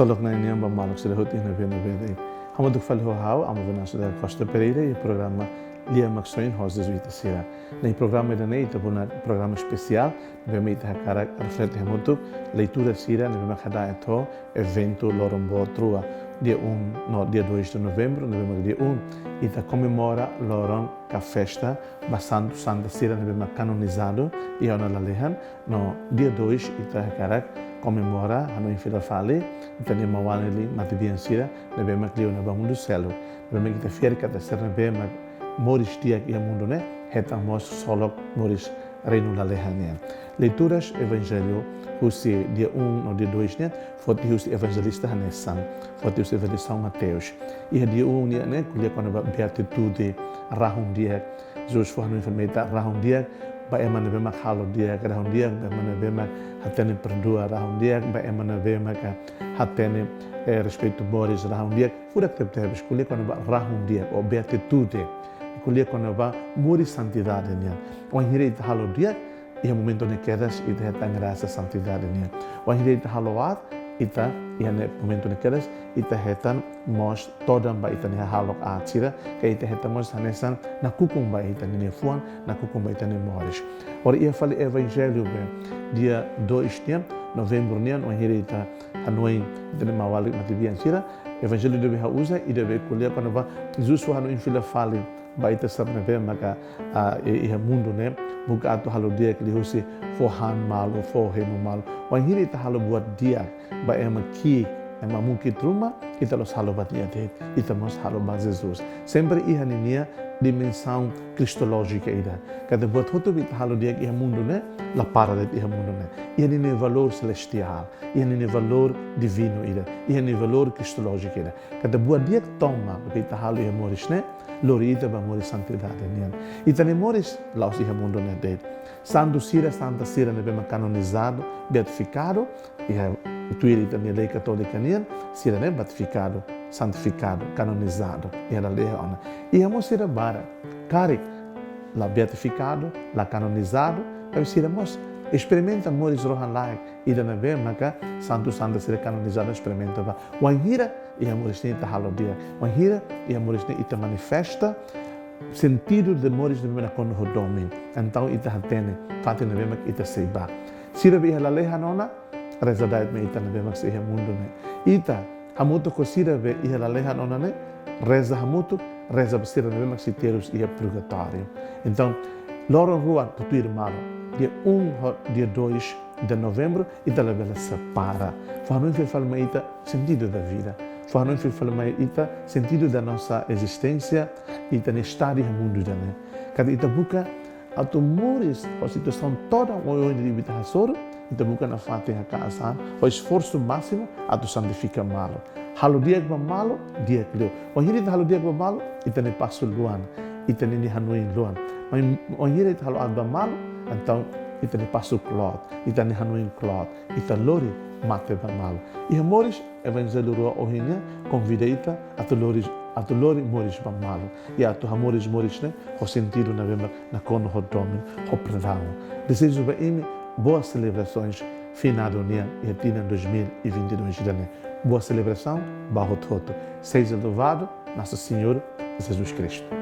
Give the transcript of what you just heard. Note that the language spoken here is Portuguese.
Solok na inyamba malok sila huti na bem. Hamaduk falho hau, amavanasho da Costa Pereira e o programa Lia Maxoin House de Zuitasira. No programa da Neita, um programa especial, vemos a cara reflete muito leitura sira, vemos cada então evento Lorombo Trua, dia 2 de novembro, vemos dia 1 e ta comemora Loron a festa bastante santa sira, vemos canonizado e ona lalehan no dia 2 e ta cara comemora a noite da fale, então nem mawaneli matibian sira, vemos que na bamundo céu, vemos que ta fiera da serna vemos Moris dia que mundo né, retamos solo Moris reino da lehania. Leituras Evangelho, Husi dia 1 no dia 2 né, foi o evangelista Hanessan, foi o evangelista São Mateus. E dia 1 né, quando a beatitude rahun dia, Jesus foi no enfermeta rahun dia, ba emana bema halo dia, rahun dia, emana bema hatene perdoa rahun dia, ba emana bema hatene respeito Moris rahun dia. Fura que teve escolher quando rahun dia, ou beatitude. Kuliah quando vai morrer santidade niya. O hirit halo dia e o momento ne quedas e te graça santidade niya. O hirit haloat ita e ne momento ne quedas e te hetan mos toda ba ita ne halo atira que ita hetamos hanesan na kukumba ita ne fuan na kukumba ita ne moris. Ora ia fale evangelho dia 2 de novembro niya o hirit hanoi de mawali matibian sira evangelho deve usa e deve kuliah quando vai Jesus foi no infila fale baita sabna ve maka e mundo né buka atu halo dia que lihusi forhan malo forhemu malo wan hiri ta halo buat dia ba ema ki ema mungkin truma kita los halo batia te kita mos halo ba Jesus sempre iha ninia dimensão cristológica ida cada buat hoto bit halo dia que mundo né la para de iha mundo né iha ni valor celestial iha ni valor divino ida iha ni valor cristológico ida cada buat dia toma bit halo iha moris né Lorita ba moris santidade nian. Itane moris laus iha mundo ne de. Santo sira santa sira ne bema canonizado, beatificado, iha tuiri itane lei católica nian, sira ne beatificado, santificado, canonizado, iha la lei ona. Iha mo sira bara, cari la beatificado, la canonizado, e sira mos experimenta moris rohan laik, ida ne bema ka santo santa sira canonizado experimenta ba. Wanhira e a moris nem halo dia, mas hira e a moris nem ita manifesta sentido de moris de mena kono hodomin. Então ita hatene, fati na bema ita seiba. Sira bi hala leha nona, reza dait me ita na bema se mundo ne. Ita hamuto ko sira be hala leha nona ne, reza hamuto, reza sira na bema se terus ia purgatório. Então loro rua tutuir malo. Dia dia 2 de novembro ita la bela separa. Fanu fe falma ita sentido da vida. Fanu fe falma ita sentido da nossa existência ita ne estado do mundo da né. Cada ita buka atu moris a situação toda onde de vida hasoro ita buka na fate a casa o esforço máximo atu santifica malo. Halo dia que malo dia que leu. O hiri halo dia que malo ita ne passo luan ita ne hanoi luan. Mas o hiri halo agba malo então ita ne passo clot ita ne hanoi clot ita lori mate ba malo. E moris evangelho rua ohinya convida ita atu lori moris ba malo. E atu moris né o sentido na vema na kono hodomin ho predao. Desejo ba imi boas celebrações finado nia e tina 2022 né. Boa celebração, barro toto. Seja louvado nosso Senhor Jesus Cristo.